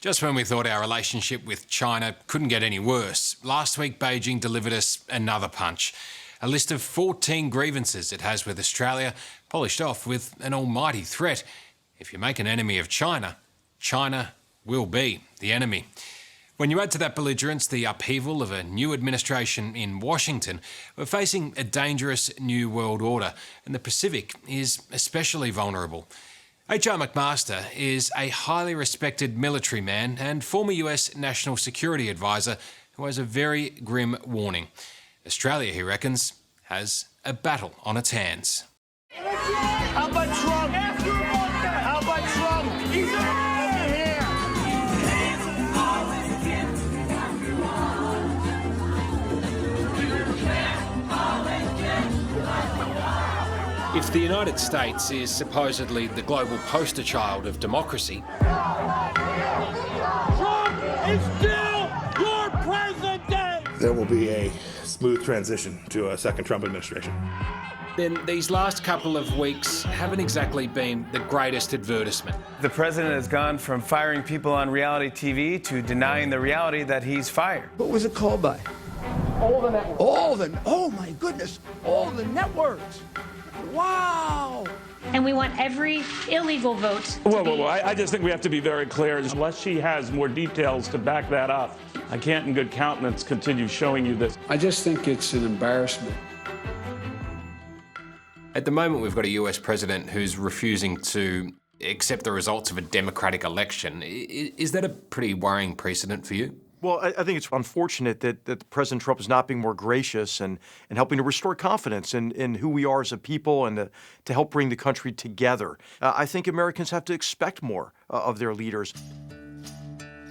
Just when we thought our relationship with China couldn't get any worse, last week Beijing delivered us another punch. A list of 14 grievances it has with Australia, polished off with an almighty threat. If you make an enemy of China, China will be the enemy. When you add to that belligerence the upheaval of a new administration in Washington, we're facing a dangerous new world order, and the Pacific is especially vulnerable. McMaster is a highly respected military man and former US National Security Advisor who has a very grim warning. Australia, he reckons, has a battle on its hands. How about Trump? How about Trump? He's over here. If the United States is supposedly the global poster child of democracy, Trump is still your president! There will be a smooth transition to a second Trump administration. then these last couple of weeks haven't exactly been the greatest advertisement. The president has gone from firing people on reality TV to denying the reality that he's fired. What was it called by? All the networks. Oh my goodness, all the networks. Wow. And we want every illegal vote. Whoa. I just think we have to be very clear. Unless she has more details to back that up, I can't in good countenance continue showing you this. I just think it's an embarrassment. At the moment, we've got a US president who's refusing to accept the results of a democratic election. Is that a pretty worrying precedent for you? Well, I think it's unfortunate that President Trump is not being more gracious and helping to restore confidence in who we are as a people and to help bring the country together. I think Americans have to expect more of their leaders.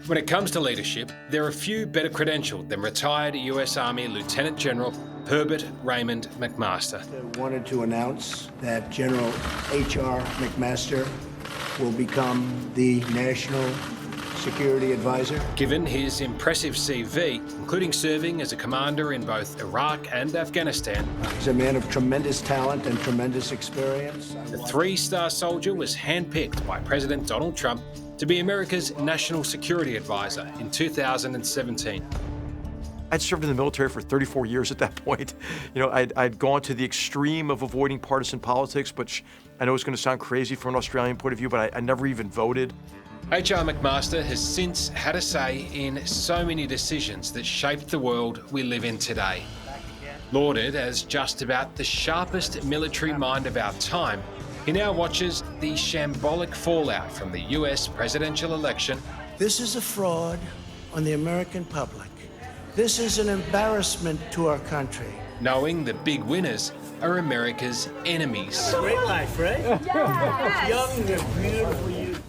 When it comes to leadership, there are few better credentialed than retired US Army Lieutenant General Herbert Raymond McMaster. I wanted to announce that General H.R. McMaster will become the National Security Advisor. Given his impressive CV, including serving as a commander in both Iraq and Afghanistan, He's a man of tremendous talent and tremendous experience. the three-star soldier was handpicked by President Donald Trump to be America's National Security Advisor in 2017. I'd served in the military for 34 years at that point. You know, I'd gone to the extreme of avoiding partisan politics, but I know it's going to sound crazy from an Australian point of view, but I never even voted. H.R. McMaster has since had a say in so many decisions that shaped the world we live in today. Lauded as just about the sharpest military mind of our time, he now watches the shambolic fallout from the US presidential election. This is a fraud on the American public. This is an embarrassment to our country. Knowing the big winners are America's enemies. Great life, right? Yes. Young and beautiful youth.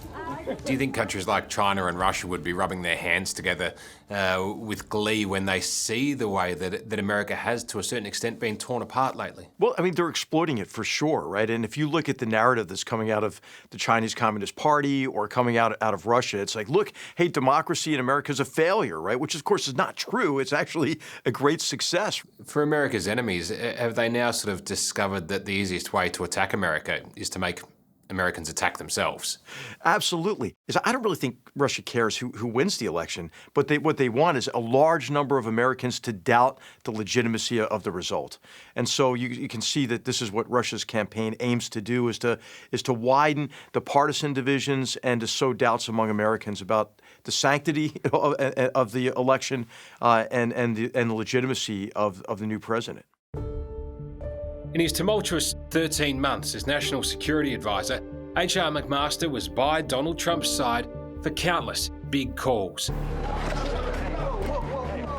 Do you think countries like China and Russia would be rubbing their hands together with glee when they see the way that America has, to a certain extent, been torn apart lately? Well, I mean, they're exploiting it for sure, right? And if you look at the narrative that's coming out of the Chinese Communist Party or coming out of Russia, it's like, look, hey, democracy in America is a failure, right? Which, of course, is not true. It's actually a great success. For America's enemies, have they now sort of discovered that the easiest way to attack America is to make Americans attack themselves? Absolutely. I don't really think Russia cares who wins the election, but what they want is a large number of Americans to doubt the legitimacy of the result. And so you can see that this is what Russia's campaign aims to do, is to widen the partisan divisions and to sow doubts among Americans about the sanctity of the election and the legitimacy of the new president. In his tumultuous 13 months as National Security Advisor, H.R. McMaster was by Donald Trump's side for countless big calls.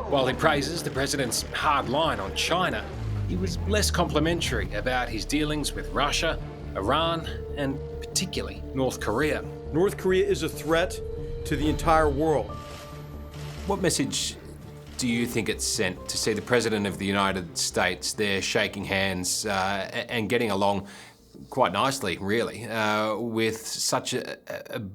While he praises the president's hard line on China, he was less complimentary about his dealings with Russia, Iran, and particularly North Korea. North Korea is a threat to the entire world. What message do you think it's sent to see the President of the United States there shaking hands and getting along quite nicely, really, with such a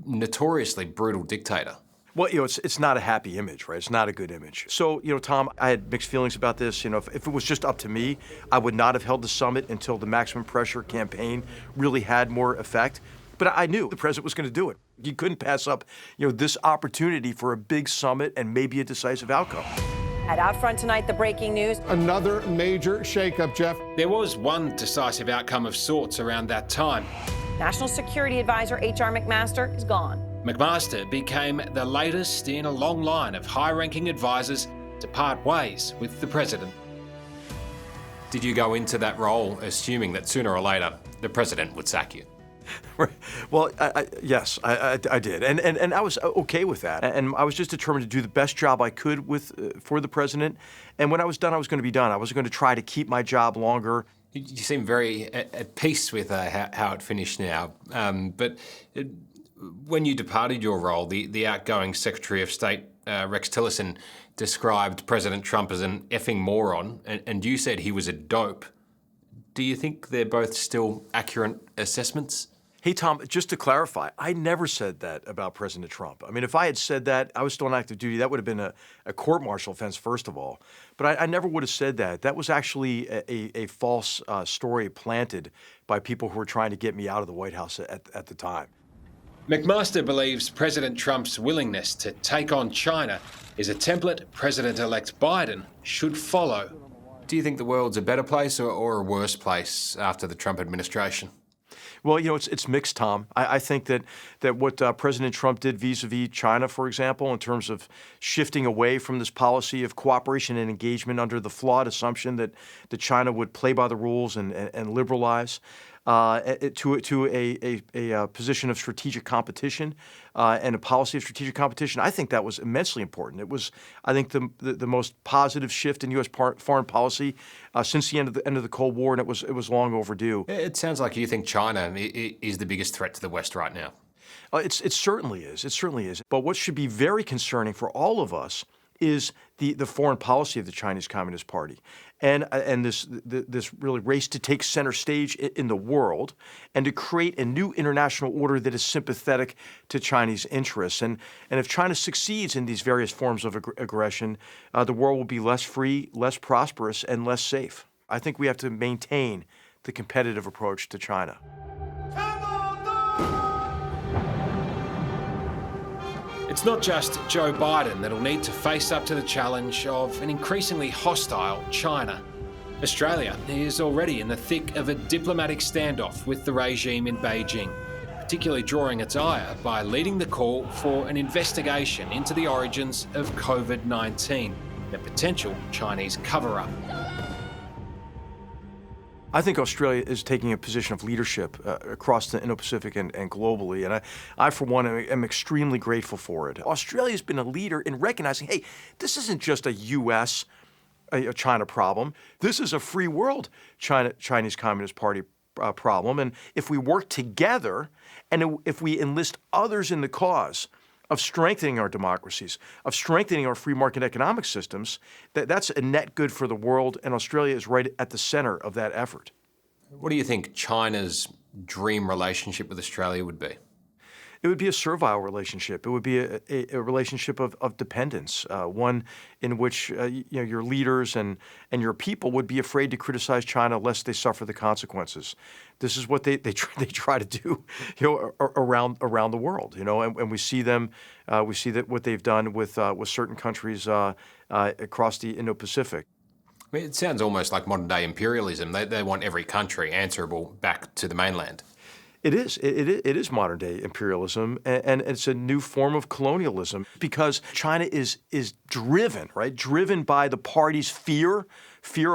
notoriously brutal dictator? Well, it's not a happy image, right? It's not a good image. So, Tom, I had mixed feelings about this. If it was just up to me, I would not have held the summit until the maximum pressure campaign really had more effect. But I knew the president was going to do it. You couldn't pass up, this opportunity for a big summit and maybe a decisive outcome. And out front tonight, the breaking news. Another major shakeup, Jeff. There was one decisive outcome of sorts around that time. National Security Advisor H.R. McMaster is gone. McMaster became the latest in a long line of high-ranking advisors to part ways with the president. Did you go into that role assuming that sooner or later the president would sack you? Well, yes, I did, and I was okay with that, and I was just determined to do the best job I could for the president. And when I was done, I was going to be done. I wasn't going to try to keep my job longer. You seem very at peace with how it finished now. But when you departed your role, the outgoing Secretary of State Rex Tillerson described President Trump as an effing moron, and you said he was a dope. Do you think they're both still accurate assessments? Hey, Tom, just to clarify, I never said that about President Trump. I mean, if I had said that, I was still on active duty. That would have been a court-martial offense, first of all. But I never would have said that. That was actually a false story planted by people who were trying to get me out of the White House at the time. McMaster believes President Trump's willingness to take on China is a template President-elect Biden should follow. Do you think the world's a better place or a worse place after the Trump administration? Well, it's mixed, Tom. I think that what President Trump did vis-a-vis China, for example, in terms of shifting away from this policy of cooperation and engagement under the flawed assumption that China would play by the rules and liberalize, to a position of strategic competition and a policy of strategic competition, I think that was immensely important. It was, I think, the most positive shift in U.S. foreign policy since the end of the Cold War, and it was long overdue. It sounds like you think China is the biggest threat to the West right now. It certainly is. It certainly is. But what should be very concerning for all of us is the foreign policy of the Chinese Communist Party and this really race to take center stage in the world and to create a new international order that is sympathetic to Chinese interests. And if China succeeds in these various forms of aggression, the world will be less free, less prosperous, and less safe. I think we have to maintain the competitive approach to China. It's not just Joe Biden that'll need to face up to the challenge of an increasingly hostile China. Australia is already in the thick of a diplomatic standoff with the regime in Beijing, particularly drawing its ire by leading the call for an investigation into the origins of COVID-19, a potential Chinese cover-up. I think Australia is taking a position of leadership across the Indo-Pacific and globally, and I, for one, am extremely grateful for it. Australia has been a leader in recognizing, hey, this isn't just a U.S. China problem. This is a free world Chinese Communist Party problem, and if we work together and if we enlist others in the cause of strengthening our democracies, of strengthening our free market economic systems, that's a net good for the world, and Australia is right at the center of that effort. What do you think China's dream relationship with Australia would be? It would be a servile relationship. It would be a relationship of dependence, one in which your leaders and your people would be afraid to criticize China lest they suffer the consequences. This is what they try to do, around the world, and we see them. We see that what they've done with certain countries across the Indo-Pacific. I mean, it sounds almost like modern-day imperialism. They want every country answerable back to the mainland. It is. It is modern-day imperialism, and it's a new form of colonialism because China is driven by the party's fear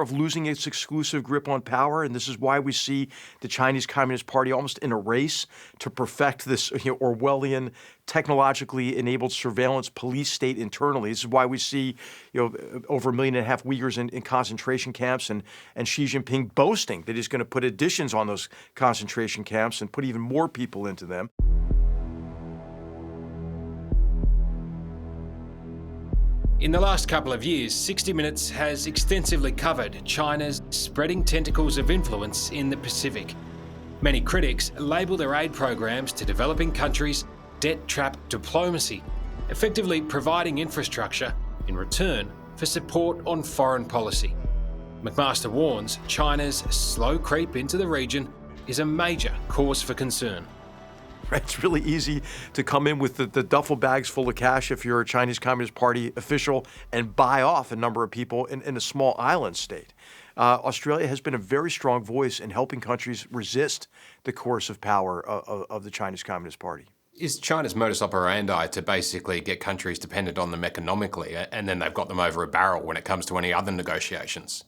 of losing its exclusive grip on power, and this is why we see the Chinese Communist Party almost in a race to perfect this Orwellian, technologically enabled surveillance police state internally. This is why we see over 1.5 million Uyghurs in concentration camps, and Xi Jinping boasting that he's going to put additions on those concentration camps and put even more people into them. In the last couple of years, 60 Minutes has extensively covered China's spreading tentacles of influence in the Pacific. Many critics label their aid programs to developing countries debt-trap diplomacy, effectively providing infrastructure in return for support on foreign policy. McMaster warns China's slow creep into the region is a major cause for concern. right? It's really easy to come in with the duffel bags full of cash if you're a Chinese Communist Party official and buy off a number of people in a small island state. Australia has been a very strong voice in helping countries resist the coercive power of the Chinese Communist Party. Is China's modus operandi to basically get countries dependent on them economically, and then they've got them over a barrel when it comes to any other negotiations?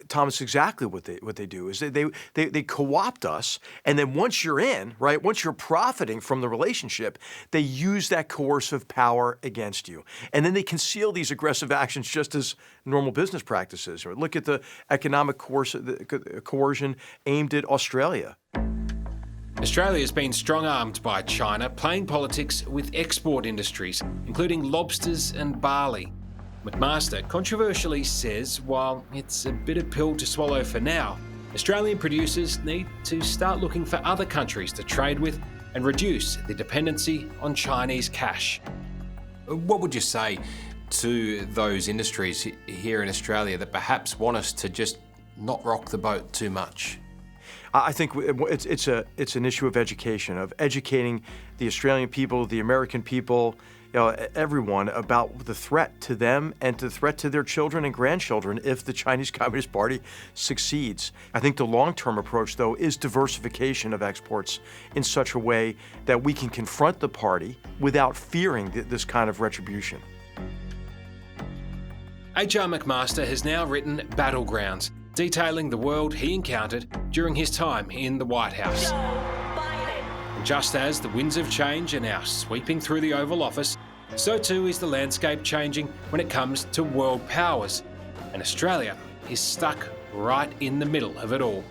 Thomas, exactly what they do is they co-opt us, and then once you're in, right, once you're profiting from the relationship, they use that coercive power against you. And then they conceal these aggressive actions just as normal business practices. Look at the economic coercion aimed at Australia. Australia has been strong-armed by China, playing politics with export industries, including lobsters and barley. McMaster controversially says while it's a bitter pill to swallow for now, Australian producers need to start looking for other countries to trade with and reduce the dependency on Chinese cash. What would you say to those industries here in Australia that perhaps want us to just not rock the boat too much? I think it's an issue of education, of educating the Australian people, the American people, everyone about the threat to them and the threat to their children and grandchildren if the Chinese Communist Party succeeds. I think the long-term approach, though, is diversification of exports in such a way that we can confront the party without fearing this kind of retribution. H.R. McMaster has now written Battlegrounds, detailing the world he encountered during his time in the White House. And just as the winds of change are now sweeping through the Oval Office, so too is the landscape changing when it comes to world powers. And Australia is stuck right in the middle of it all.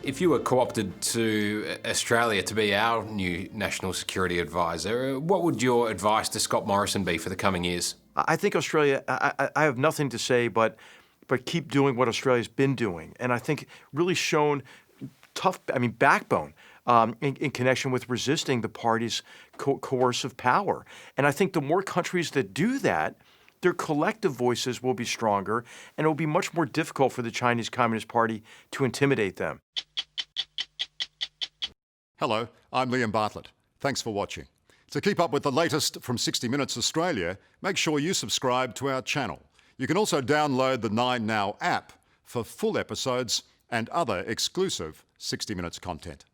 If you were co-opted to Australia to be our new national security advisor, what would your advice to Scott Morrison be for the coming years? I think Australia, I have nothing to say but keep doing what Australia's been doing. And I think really shown backbone in connection with resisting the party's coercive power. And I think the more countries that do that, their collective voices will be stronger, and it will be much more difficult for the Chinese Communist Party to intimidate them. Hello, I'm Liam Bartlett. Thanks for watching. To keep up with the latest from 60 Minutes Australia, make sure you subscribe to our channel. You can also download the 9Now app for full episodes and other exclusive 60 Minutes content.